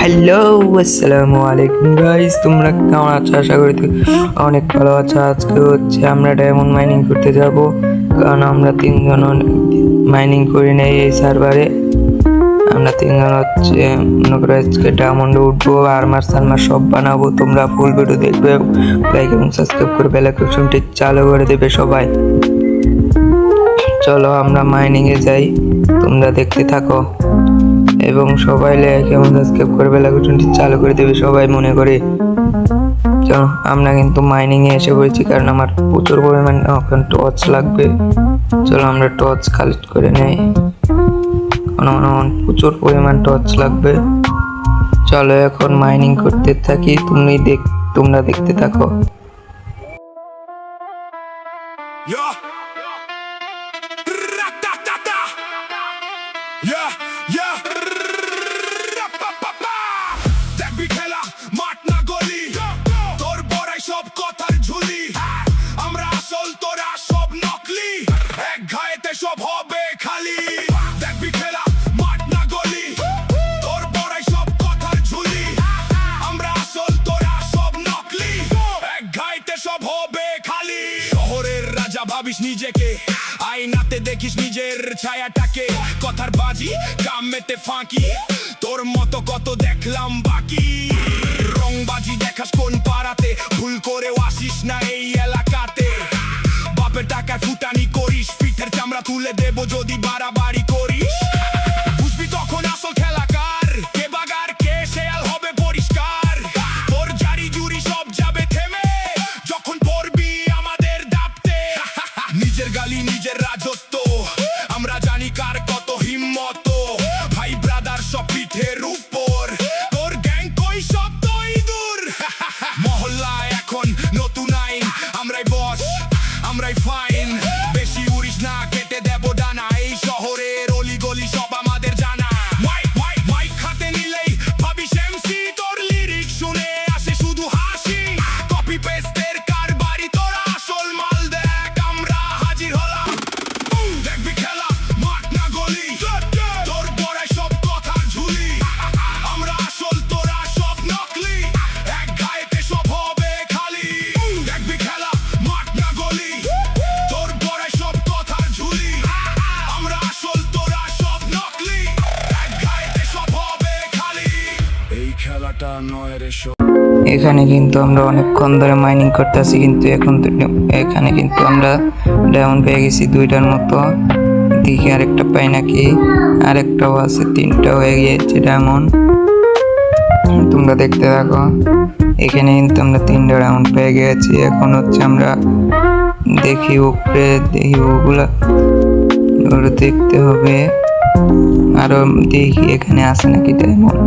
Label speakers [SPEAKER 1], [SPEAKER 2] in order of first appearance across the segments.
[SPEAKER 1] Hello আসসালামু আলাইকুম guys, তোমরা কেমন আছো? আশা করি অনেক ভালো আছো। আজকে হচ্ছে আমরা ডায়মন্ড মাইনিং করতে যাব, কারণ আমরা তিনজন মাইনিং করি নাই এই সার্ভারে। আমরা তিনজন হচ্ছে মনে করো আজকে ডায়মন্ডে উঠবো, আর্মার সার্মার সব বানাবো। তোমরা ফুল ভিডিও দেখবে, লাইক এবং সাবস্ক্রাইব করে বেল আইকনটি চালু করে দেবে সবাই। চলো আমরা মাইনিংয়ে যাই, তোমরা দেখতে থাকো এবং সবাই লাইক এবং সাবস্ক্রাইব করে বেল আইকনটি চালু করে দেবে সবাই মনে করে। চলো আমরা কিন্তু মাইনিংয়ে এসে পড়েছি, কারণ আমার প্রচুর পরিমাণ এখন টর্চ লাগবে। চলো আমরা টর্চ কালেক্ট করে নেই, প্রচুর পরিমাণ টর্চ লাগবে। চলো এখন মাইনিং করতে থাকি, তোমরা দেখতে থাকো।
[SPEAKER 2] সব হবে খালি, দেখবি খেলা মাঠ না গলি, তোর বড়াই সব কথার ঝুলি, আমরা আসল তোরা সব নকলি, এক ঘাইতে সব হবে খালি। শহরের রাজা ভাবিস নিজেকে, আয়নাতে দেখিস নিজের ছায়াটাকে, কথার বাজি কামেতে ফাঁকি, তোর মতো কত দেখলাম বাকি। রংবাজি দেখাস কোন পাড়াতে, ভুল করেও আসিস না এই এলাকাতে, বাপের টাকায় ফুটানি করিস, পিঠের চামড়া তুলে দেবো যদি বাড়াবাড়ি করিস। বুঝবি তখন আসল খেলাকার, কে বাগার কে শেয়াল হবে পরিষ্কার, তোর জারি জুরি সব যাবে থেমে যখন পড়বি আমাদের দাপতে। নিজের গালি নিজের রাজত্ব, আমরা জানি কার কত হিম্মত, ভাই ব্রাদার সব পিঠের উপর, তোর গ্যাং কই সব তুই দূর। মহল্লায় এখন নতুন আইন, আমরাই বস আমরাই ফাইন, বেশি উড়িস না কেটে দেব ডানা, এই শহরের অলি গলি সব আমাদের জানা। মাইক হাতে নিলেই ভাবিস এমসি, তোর লিরিক শুনে আসে শুধু হাসি, কপি পেস্টের কারবারি তোরা, আসল মাল দেখ আমরা হাজির হলাম। দেখবি খেলা মাঠ না গলি, তোর বড়াই সব কথার ঝুলি, আমরা আসল তোরা সব নকলি, এক গায়েতে সব হবে খালি। দেখবি খেলা মাঠ না গলি, তোর বড়াই সব কথার ঝুলি, আমরা আসল তোরা সব নকলি, এক গায়েতে সব হবে খালি। এই খেলাটা নয় রে।
[SPEAKER 1] এখানে কিন্তু আমরা অনেকক্ষণ ধরে মাইনিং করতেছি, কিন্তু এখানে কিন্তু আমরা ডায়মন্ড পেয়ে গেছি 2টার মতো। দেখি আরেকটা পাই নাকি, আরেকটাও আছে, 3টা হয়ে গিয়েছে ডায়মন্ড। তোমরা দেখতে থাকো, এখানে কিন্তু আমরা 3টা ডায়মন্ড পেয়ে গেছি। এখন হচ্ছে আমরা দেখি উপরে, দেখি ওগুলা দেখতে হবে, আরো দেখি এখানে আছে নাকি ডায়মন্ড,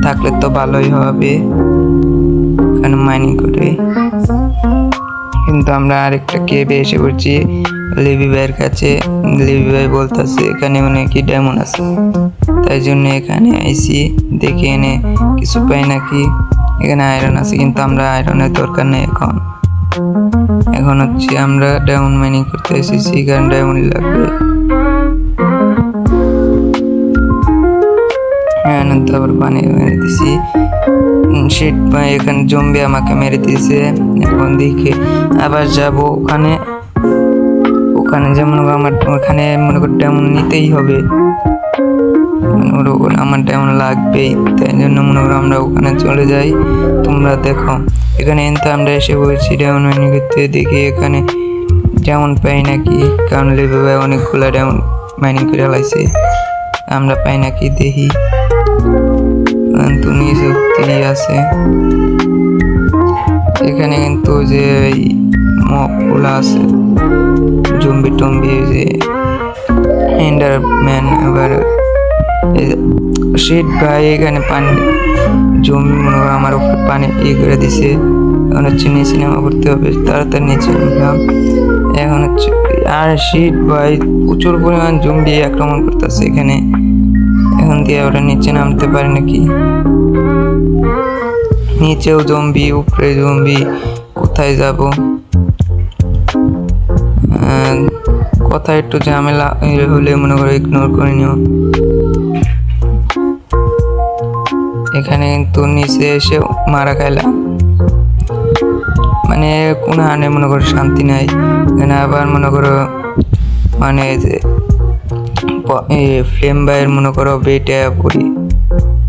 [SPEAKER 1] থাকলে তো ভালোই হবে এখানে মাইনিং করে। কিন্তু আমরা আরেকটা কেবে এসে পড়ছি লিবি ভাইয়ের কাছে। লিবি ভাই বলতেছে এখানে নাকি ডায়মন্ড আছে, তাই জন্য এখানে আইসি, দেখি এনে কিছু পাই নাকি। এখানে আয়রন আছে, কিন্তু আমরা আয়রনের দরকার নেই এখন হচ্ছে আমরা ডায়মন্ড মাইনিং করতে এসেছি, কারণ ডায়মন্ড লাগবে। তারপর পানি মেরে দিছি, শিট ভাই এখানে জম্বি আমাকে মেরে দিয়েছে। এখন দেখে আবার যাব ওখানে যেমন আমার ওখানে মনে করি ডায়মন্ড নিতেই হবে, আমার ডায়মন্ড লাগবেই, তাই জন্য মনে করো আমরা ওখানে চলে যাই। তোমরা দেখো এখানে কিন্তু আমরা এসে বলছি ডায়মন্ড মাইনিং করতে, দেখি এখানে ডায়মন্ড পাই নাকি, কারণ লেবে ভাই অনেকগুলো ডায়মন্ড মাইনিং করে লাইছে, আমরা পাই নাকি দেখি। আছে এখানে কিন্তু যে মপগুলো আছে, জম্বি টম্বি, যে এন্ডারম্যান, এবার শিট ভাই এখানে পানি জম্বি মনে করো আমার উপরে পানি করে দিছে। এখন হচ্ছে নিচে নেমা করতে হবে, তাড়াতাড়ি নিচে নামলাম। এখন হচ্ছে আর শিট ভাই প্রচুর পরিমাণ জম্বি আক্রমণ করতেছে এখানে, এখন দিয়ে ওরা নিচে নামতে পারে নাকি, নিচেও জম্বি উপরে জম্বি, কোথায় যাব? কথা একটু ঝামেলা হলে মনে করো ইগনোর করে নিও। এখানে কিন্তু নিচে এসে মারা খাইলাম, মানে কোনো হানে মনে করো শান্তি নাই। এখানে আবার মনে করো মানে যে ফ্লেম বাইয়ের মনে করো বেটে পড়ি,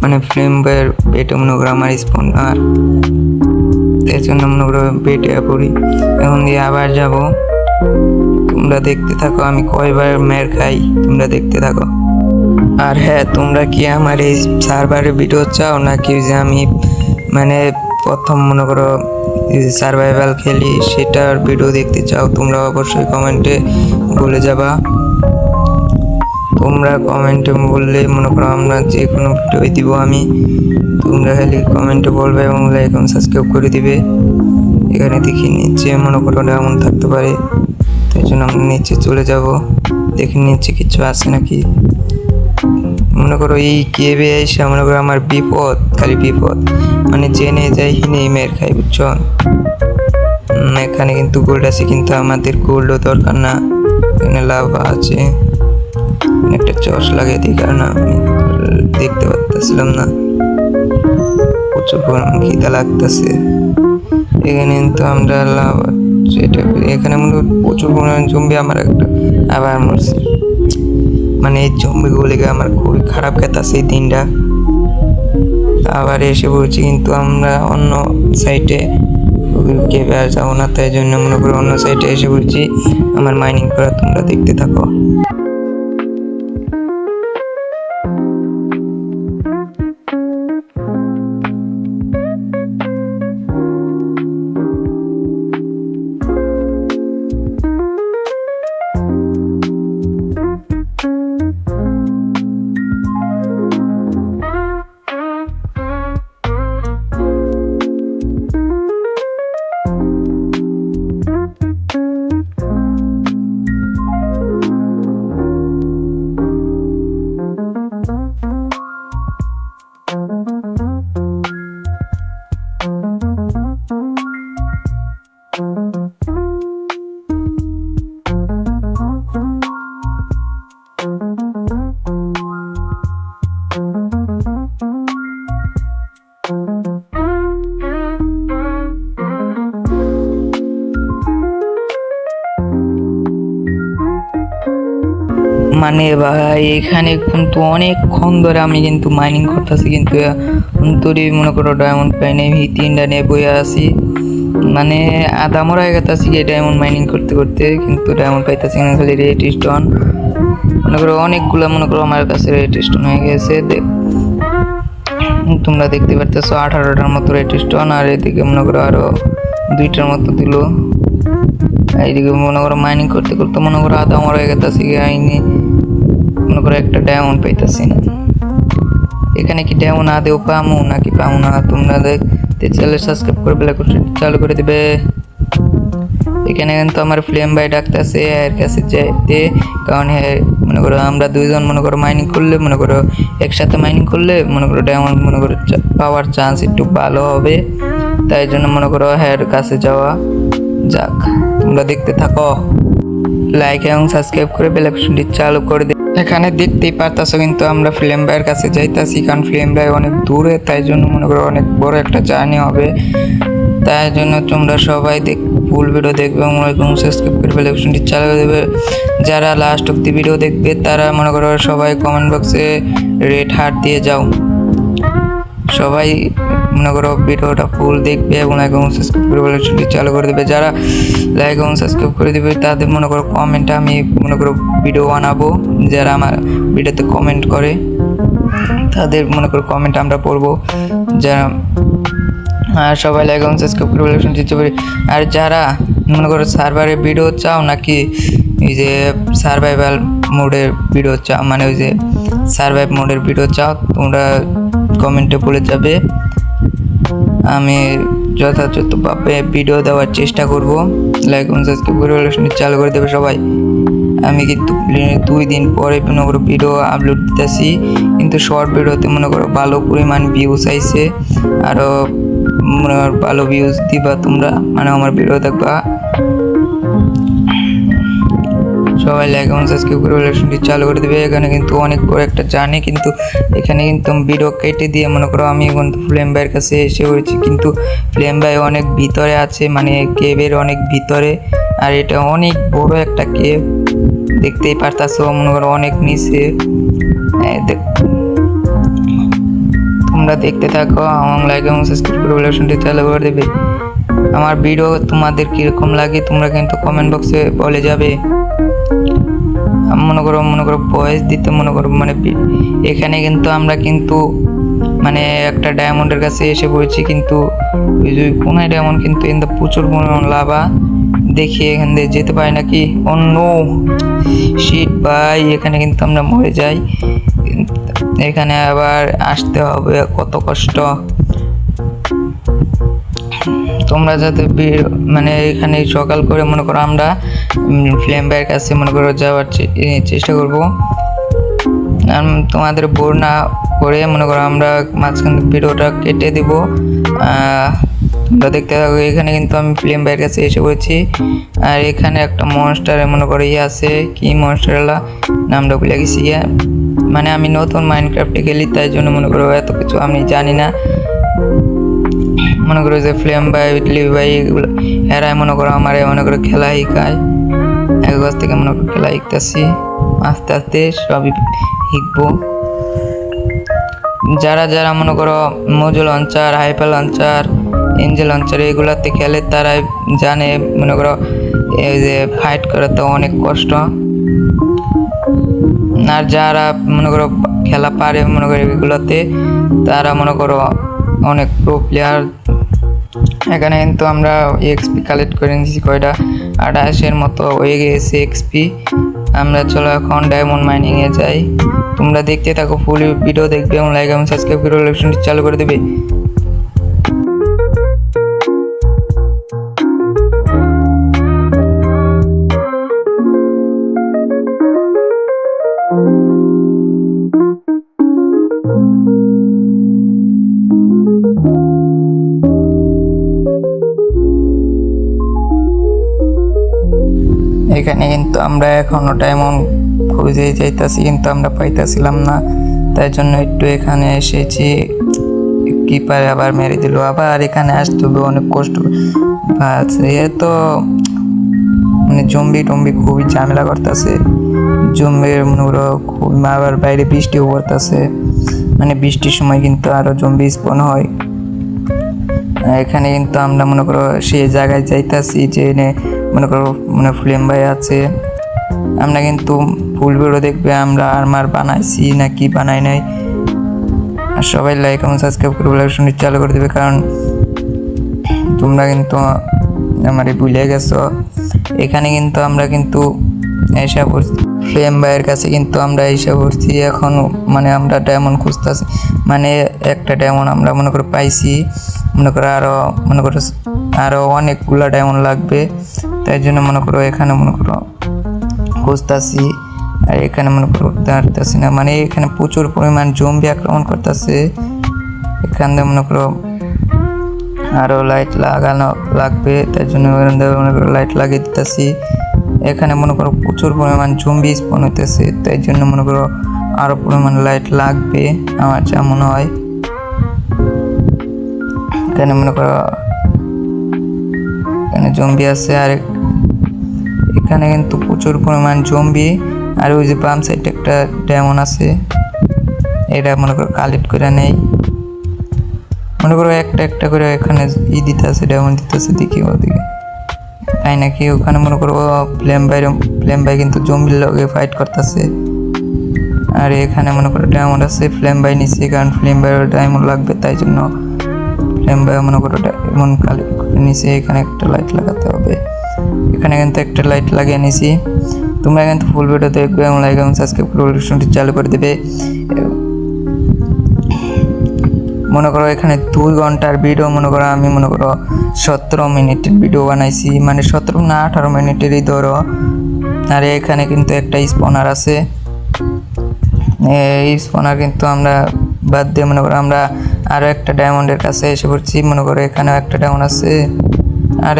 [SPEAKER 1] মানে ফ্লেম বাইয়ের বেটে মনে করো আমার স্পন আর এর জন্য মনে করো বেটে পড়ি। এখন দিয়ে আবার যাব, তোমরা দেখতে থাকো আমি কয়বার মেয়ের খাই, তোমরা দেখতে থাকো। আর হ্যাঁ, তোমরা কি আমার এই সার্ভারের ভিডিও চাও নাকি যে আমি মানে প্রথম মনে করো সার্ভাইভাল খেলি সেটার ভিডিও দেখতে চাও? তোমরা অবশ্যই কমেন্টে বলে যাবা। তোমরা কমেন্টে বললে মনে করো আমরা যে কোনো ভিডিও দিব আমি, তোমরা খালি কমেন্টে বলবে এবং লাইক এবং সাবস্ক্রাইব করে দিবে। এখানে দেখি নিচে মনে করো এমন থাকতে পারে, তাই জন্য আমরা নিচে চলে যাব, দেখি নিচে কিছু আছে নাকি। মনে করো এই কেবে এসে মনে করো আমার বিপদ, খালি বিপদ, মানে জেনে যাই হিনে মেয়ের খাই, বুঝছো? এখানে কিন্তু গোল্ড আছে, কিন্তু আমাদের গোল্ডও দরকার না, এখানে লাভ আছে। একটা চশ লাগিয়ে দিই, কারণ আমি দেখতে পারতেছিলাম না, প্রচুর পরিমাণ খিদা লাগতেছে। এখানে কিন্তু আমরা লাভ যেটা, এখানে মনে করি প্রচুর পরিমাণ জম্বি, আমার একটা আবার মরছি, মানে এই জম্বিগুলিকে আমার খুবই খারাপ খেতেছে এই দিনটা। আবার এসে পড়ছি, কিন্তু আমরা অন্য সাইটে কেবে আর যাবো না, তাই জন্য মনে করি অন্য সাইটে এসে পড়ছি আমার মাইনিং করা, তোমরা দেখতে থাকো। মানে ভাই এখানে কিন্তু অনেকক্ষণ ধরে আমি কিন্তু মাইনিং করতেছি, কিন্তু অন্তরে মনে করো ডায়মন্ড পাই নাই, তিনটা নিয়ে বয়ে আছি, মানে আধা মরা হয়ে গেছে এই ডায়মন্ড মাইনিং করতে করতে, কিন্তু ডায়মন্ড পাইতেছি না, খালি রেড স্টোন মনে করো অনেকগুলো মনে করো আমার কাছে রেড স্টোন হয়ে গেছে। তোমরা দেখতে পারতেছো 18টার মতো রেড স্টোন, আর এদিকে মনে করো আরো 2টার মতো দিল। এইদিকে মনে করো মাইনিং করতে করতে মনে করো আধা মরা হয়ে গেছে আইনি, মনে করো একটা ডায়মন্ড পাইতেছি না। এখানে কি ডায়মন্ড আদেও পামো নাকি পামো না, তোমরা দেখতে চাইলে সাবস্ক্রাইব করে বেল আইকন চালু করে দিবে। এখানে কিন্তু আমার ফ্লেম বাই ডাকতেছে এর কাছে যেতে, কারণ মনে করো আমরা দুইজন মনে করো মাইনিং করলে, মনে করো একসাথে মাইনিং করলে মনে করো ডায়মন্ড মনে করো পাওয়ার চান্স একটু ভালো হবে, তাই জন্য মনে করো এর কাছে যাওয়া যাক। তোমরা দেখতে থাকো, লাইক এবং সাবস্ক্রাইব করে বেল আইকনটি চালু করে দিবে। এখানে দেখতেই পারতাছো কিন্তু আমরা ফ্লেম বাইয়ের কাছে যাইতাছি, কারণ ফ্লেম বাই অনেক দূরে, তাই জন্য মনে করো অনেক বড় একটা জার্নি হবে, তাই জন্য তোমরা সবাই ফুল ভিডিও দেখবে এবং সাবস্ক্রাইব করে বেল আইকনটি চালু করে দেবে। যারা লাস্ট অব্দি ভিডিও দেখবে তারা মনে করো সবাই কমেন্ট বক্সে রেড হার্ট দিয়ে যাও, সবাই মনে করো ভিডিওটা ফুল দেখবে এবং লাইক এবং সাবস্ক্রাইব করে বেল আইকনটি চালু করে দেবে। যারা লাইক এবং সাবস্ক্রাইব করে দেবে তাদের মনে করো কমেন্টে আমি মনে করো ভিডিও বানাবো, যারা আমার ভিডিওতে কমেন্ট করে তাদের মনে করো কমেন্ট আমরা পড়বো। যারা আর সবাই লাইক এবং সাবস্ক্রাইব করে বেল আইকনটি চালু করে। আর যারা মনে করো সার্ভারের ভিডিও চাও নাকি এই যে সার্ভাইভাল মোডের ভিডিও চাও, মানে ওই যে সার্ভাইভ মোডের ভিডিও চাও, তোমরা কমেন্টে বলে যাবে, আমি যথাযথভাবে ভিডিও দেওয়ার চেষ্টা করব। লাইক এবং সাবস্ক্রাইব করে চালু করে দেবে সবাই। আমি কিন্তু 2 দিন পরে মনে করো ভিডিও আপলোড দিতেছি, কিন্তু শর্ট ভিডিওতে মনে করো ভালো পরিমাণ ভিউজ আইছে, আরও মনে করো ভালো ভিউজ দিবা তোমরা, মানে আমার ভিডিও দেখবা। সবাই লাইক এবং সাবস্ক্রাইব করে রিলেশনটি চালু করে দেবে। এখানে কিন্তু অনেক বড় একটা জার্নি, কিন্তু এখানে কিন্তু ভিডিও কেটে দিয়ে মনে করো আমি এখন ফ্লেম ভাইয়ের কাছে এসে পড়েছি, কিন্তু ফ্লেম ভাই অনেক ভিতরে আছে, মানে কেভের অনেক ভিতরে। আর এটা অনেক বড় একটা কেভ, দেখতেই পারতাছো মনে করো অনেক নিচে। তোমরা দেখতে থাকো এবং লাইক এবং সাবস্ক্রাইব করে রিলেশনটি চালু করে দেবে। আমার ভিডিও তোমাদের কীরকম লাগে তোমরা কিন্তু কমেন্ট বক্সে বলে যাবে। মনে করো ভয়েস দিতে মনে করো মানে এখানে কিন্তু আমরা কিন্তু মানে একটা ডায়মন্ডের কাছে এসে পড়েছি, কিন্তু ওই যে কোনায় ডায়মন্ড, কিন্তু এখানে প্রচুর পরিমাণ লাভা, দেখি এখান দিয়ে যেতে পারি নাকি। অন্য শিট ভাই, এখানে কিন্তু আমরা মরে যাই, এখানে আবার আসতে হবে, কত কষ্ট। তোমরা যাতে মানে এখানে সকাল করে মনে করো আমরা ফ্লেম ভাইয়ের কাছে মনে করো যাওয়ার চেষ্টা করব, তোমাদের বোর না করে মনে করো আমরা মাঝখান ভিডিওটা কেটে দেব। তোমরা দেখতে থাকো। এখানে কিন্তু আমি ফ্লেম ভাইয়ের কাছে এসে পড়েছি, আর এখানে একটা মনস্টার মনে করো আছে, কি মনস্টারলা নামটা ভুলে গেছি। মানে আমি নতুন মাইনক্রাফটে গেলি, তাই জন্য মনে করো এত কিছু আমি জানি না। মনে করো যে ফ্লেম ভাই লিভ ভাই এগুলো এরাই মনে করো আমার মনে করো খেলা শিখায়, এক গাছ থেকে মনে করো খেলা শিখতেছি, আস্তে আস্তে সবই শিখবো। যারা যারা মনে করো Mojo launcher, hyper launcher, Angel launcher এগুলাতে খেলে তারাই জানে মনে করো এই যে ফাইট করা তো অনেক কষ্ট। আর যারা মনে করো খেলা পারে মনে করো এগুলোতে, তারা মনে করো অনেক প্রো প্লেয়ার। এখানে কিন্তু আমরা এক্সপি কালেক্ট করে নিয়েছি কয়টা 28-এর মতো হয়ে গেছে এক্সপি। আমরা চলো এখন ডায়মন্ড মাইনিংয়ে যাই। তোমরা দেখতে থাকো, ফুল ভিডিও দেখবে এবং লাইক এবং সাবস্ক্রাইব করে রিলেশনটি চালু করে দেবে। এখানে কিন্তু আমরা এখনো ডায়মন্ড খুঁজে যাইতাছি, কিন্তু আমরা পাইতাছিলাম না, তাই জন্য একটু এখানে এসেছি। কিপারে আবার মেরে দিল, আবার এখানে আসতে হবে, অনেক কষ্ট আছে। এ তো মানে জম্বি খুবই ঝামেলা করতেছে, জম্বির মনে করো খুব, আবার বাইরে বৃষ্টিও পড়তেছে, মানে বৃষ্টির সময় কিন্তু আরো জম্বি স্পন হয়। এখানে কিন্তু আমরা মনে করো সেই জায়গায় যাইতাছি যে মনে করো মানে ফ্লেম ভাই আছে। আমরা কিন্তু ফুল ভিডিও দেখবে আমরা আর্মার বানাইছি না কি বানাই নাই। আর সবাই লাইক এবং সাবস্ক্রাইব করে রিলেশনটি চালু করে দেবে, কারণ তোমরা কিন্তু আমার ভুলে গেছো। এখানে কিন্তু আমরা কিন্তু এসে পড়ছি ফ্লেম ভাইয়ের কাছে, কিন্তু আমরা এসে পড়ছি এখন, মানে আমরা ডায়মন্ড খুঁজতেছি, মানে একটা ডায়মন্ড আমরা মনে করো পাইছি, মনে করো আরো অনেকগুলা ডায়মন্ড লাগবে, তাই জন্য মনে করো এখানে মনে করো খুঁজতেছি। আর এখানে মনে করো দাঁড়াতেছি না, মানে এখানে প্রচুর পরিমাণ জম্বি আক্রমণ করতেছে। এখানে মনে করো আরো লাইট লাগানো লাগবে, তাই জন্য মনে করো লাইট লাগিয়ে দিতেছি। এখানে মনে করো প্রচুর পরিমাণ জম্বি স্পন হইতেছে, তাই জন্য মনে করো আরো পরিমাণ লাইট লাগবে আমার যা মনে হয়। এখানে মনে করো এখানে জম্বি আছে, আর এখানে কিন্তু প্রচুর পরিমাণ জম্বি। আর ওই যে বাম সাইডে একটা ডায়মন্ড আছে, এটা মনে করো কালেক্ট করে নেই, মনে করো একটা একটা করে এখানে দিতে আছে, ডায়মন্ড দিতে আছে, দেখি ওদিকে তাই নাকি। ওখানে মনে করো ফ্লেম ভাই কিন্তু জম্বির লগে ফাইট করতেছে। আর এখানে মনে করো ডায়মন্ড আছে, ফ্লেম ভাই নিচ্ছে, কারণ ফ্লেম ভাইয়ের ডায়মন্ড লাগবে, তাই জন্য ফ্লেম ভাই মনে করো ডায়মন্ড কালেক্ট করে নিচ্ছে। এখানে একটা লাইট লাগাতে হবে, এখানে কিন্তু একটা লাইট লাগিয়ে নিছি। তোমরা কিন্তু ফুল ভিডিও দেখবে এবং লাইক এবং সাবস্ক্রাইব করে রিলেশনটি চালু করে দেবে। মনে করো এখানে 2 ঘন্টার ভিডিও, মনে করো আমি মনে করো 17 মিনিটের ভিডিও বানাইছি, মানে 17 না 18 মিনিটেরই ধরো। আর এখানে কিন্তু একটা স্পনার আছে, এই স্পনার কিন্তু আমরা বাদ দিয়ে মনে করো আমরা আরও একটা ডায়মন্ডের কাছে এসে পড়ছি। মনে করো এখানেও একটা ডায়মন্ড আছে, আর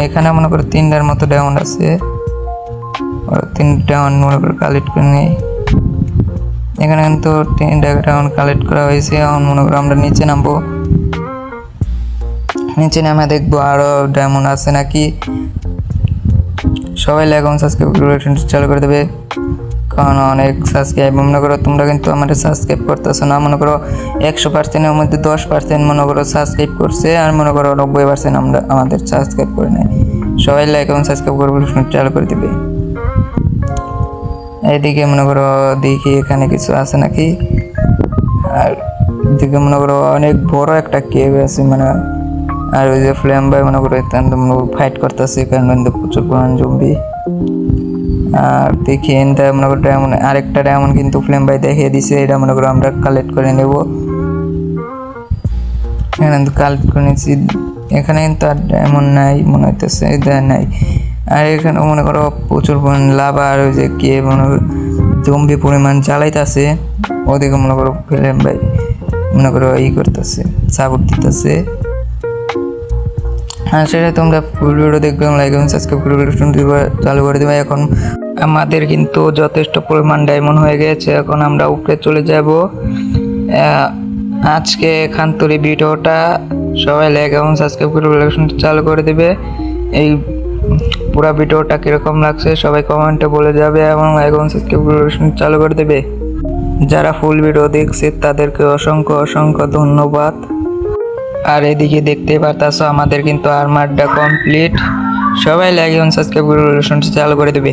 [SPEAKER 1] এখানে মনে করো 3টার মতো ডায়মন্ড আছে। ওরা 3 ডায়মন্ড মনে করে কালেক্ট করে নেই। এখানে কিন্তু 3 ডায়মন্ড কালেক্ট করা হয়েছে। এখন মনে করো আমরা নিচে নামবো, নিচে নামে দেখবো আরো ডায়মন্ড আছে নাকি। সবাই লাইক এবং সাবস্ক্রাইব করে চালু করে দেবে, কারণ অনেক সাবস্ক্রাইব মনে করো তোমরা কিন্তু আমাদের সাবস্ক্রাইব করতেছো না। মনে করো 100%-এর মধ্যে 10% মনে করো সাবস্ক্রাইব করছে, আর মনে করো 90% আমরা আমাদের সাবস্ক্রাইব করে নেয়। সবাই লাইক এবং সাবস্ক্রাইব করে চালু করে দেবে। এইদিকে মনে করো দেখি এখানে কিছু আছে নাকি। আর এদিকে মনে করো অনেক বড় একটা কেভ আছে মানে। আর ওই যে ফ্লেম ভাই মনে করো ফাইট করতেছে, কারণ প্রচুর পরিমাণ জম্বি। আর দেখি এটা মনে করো ডায়মন্ড, আরেকটা ডায়মন্ড কিন্তু ফ্লেম ভাই দেখিয়ে দিছে, এটা মনে করো আমরা কালেক্ট করে নেব। এখানে কিন্তু কালেক্ট করে নিচ্ছি। এখানে কিন্তু আর ডায়মন্ড নাই মনে হইতেছে, এটা নাই। আর এখানে মনে করো প্রচুর পরিমাণ লাভা, আর ওই যে কে মনে করো জম্বি পরিমাণ জ্বালাইতেছে। ওদিকে মনে করো ফ্লেম ভাই মনে করো ই করতেছে, সাপোর্ট দিতেছে। হ্যাঁ, সেটা তোমরা ফুল ভিডিও দেখবে, লাইক এবং সাবস্ক্রাইব করে চালু করে দেবে। এখন আমাদের কিন্তু যথেষ্ট পরিমাণ ডায়মন্ড হয়ে গেছে, এখন আমরা উপরে চলে যাব। আজকে এখান থেকে ভিডিওটা সবাই লাইক এবং সাবস্ক্রাইব করে চালু করে দেবে। এই পুরো ভিডিওটা কীরকম লাগছে সবাই কমেন্টে বলে যাবে, এবং লাইক এবং সাবস্ক্রাইব করে চালু করে দেবে। যারা ফুল ভিডিও দেখছে তাদেরকে অসংখ্য অসংখ্য ধন্যবাদ। আর এদিকে দেখতে পারতাছো আমাদের কিন্তু আর্মারটা কমপ্লিট। সবাই লাইক এবং সাবস্ক্রাইব করে চালু করে দেবে।